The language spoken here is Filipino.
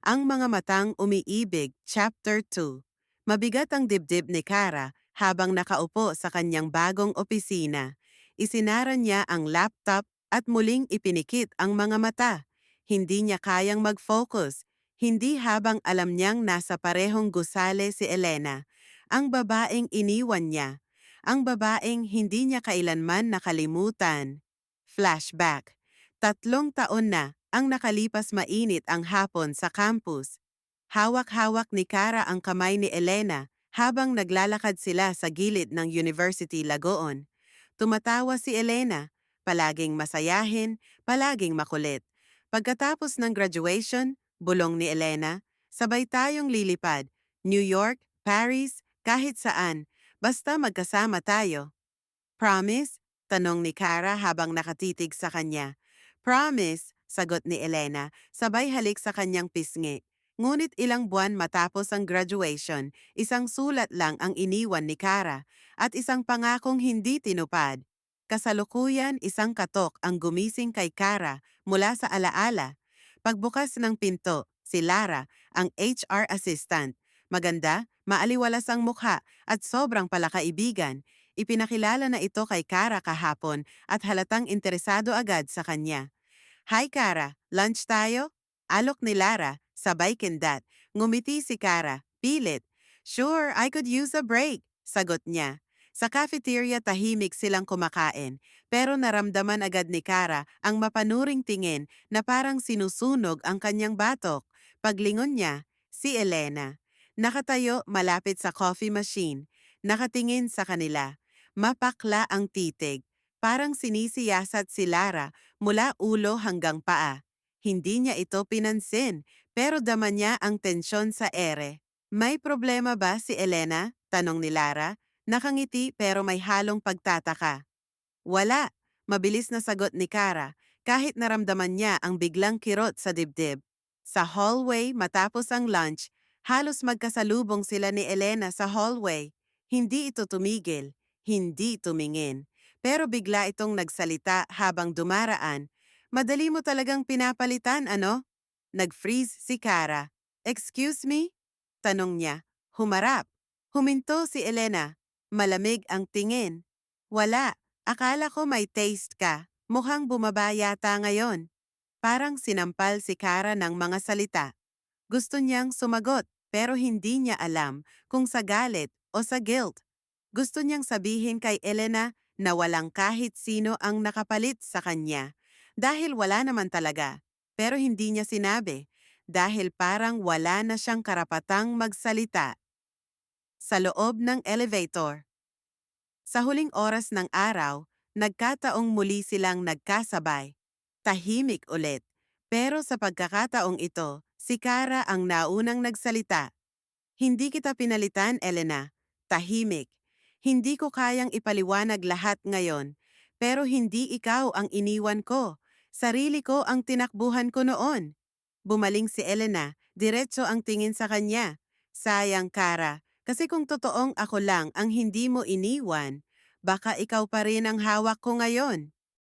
Ang mga matang umiibig, Chapter 2. Mabigat ang dibdib ni Kara habang nakaupo sa kanyang bagong opisina. Isinara niya ang laptop at muling ipinikit ang mga mata. Hindi niya kayang mag-focus, hindi habang alam niyang nasa parehong gusale si Elena, ang babaeng iniwan niya, ang babaeng hindi niya kailanman nakalimutan. Flashback. 3 taon na ang nakalipas mainit ang hapon sa campus. Hawak-hawak ni Kara ang kamay ni Elena habang naglalakad sila sa gilid ng University Lagoon. Tumatawa si Elena, palaging masayahin, palaging makulit. Pagkatapos ng graduation, bulong ni Elena, sabay tayong lilipad. New York, Paris, kahit saan, basta magkasama tayo. Promise? Tanong ni Kara habang nakatitig sa kanya. Promise, sagot ni Elena, sabay halik sa kanyang pisngi. Ngunit ilang buwan matapos ang graduation, isang sulat lang ang iniwan ni Kara at isang pangakong hindi tinupad. Kasalukuyan isang katok ang gumising kay Kara mula sa alaala. Pagbukas ng pinto, si Lara, ang HR assistant. Maganda, maaliwalas ang mukha at sobrang palakaibigan. Ipinakilala na ito kay Kara kahapon at halatang interesado agad sa kanya. Hi Kara, lunch tayo? Alok ni Lara, sabay kindat. Ngumiti si Kara, pilit. Sure, I could use a break, sagot niya. Sa cafeteria tahimik silang kumakain, pero naramdaman agad ni Kara ang mapanuring tingin na parang sinusunog ang kanyang batok. Paglingon niya, si Elena. Nakatayo malapit sa coffee machine, nakatingin sa kanila. Mapakla ang titig, parang sinisiyasat si Lara mula ulo hanggang paa. Hindi niya ito pinansin, pero dama niya ang tensyon sa ere. May problema ba si Elena? Tanong ni Lara. Nakangiti pero may halong pagtataka. Wala, mabilis na sagot ni Kara, kahit naramdaman niya ang biglang kirot sa dibdib. Sa hallway matapos ang lunch, halos magkasalubong sila ni Elena sa hallway. Hindi ito tumigil, hindi tumingin. Pero bigla itong nagsalita habang dumaraan. Madali mo talagang pinapalitan, ano? Nag-freeze si Kara. Excuse me? Tanong niya. Humarap. Huminto si Elena. Malamig ang tingin. Wala. Akala ko may taste ka. Mukhang bumaba yata ngayon. Parang sinampal si Kara ng mga salita. Gusto niyang sumagot pero hindi niya alam kung sa galit o sa guilt. Gusto niyang sabihin kay Elena na walang kahit sino ang nakapalit sa kanya. Dahil wala naman talaga. Pero hindi niya sinabi. Dahil parang wala na siyang karapatang magsalita. Sa loob ng elevator. Sa huling oras ng araw, nagkataong muli silang nagkasabay. Tahimik ulit. Pero sa pagkakataong ito, si Kara ang naunang nagsalita. Hindi kita pinalitan, Elena. Tahimik. Hindi ko kayang ipaliwanag lahat ngayon. Pero hindi ikaw ang iniwan ko. Sarili ko ang tinakbuhan ko noon. Bumaling si Elena, diretso ang tingin sa kanya. Sayang, Kara, kasi kung totoong ako lang ang hindi mo iniwan, baka ikaw pa rin ang hawak ko ngayon.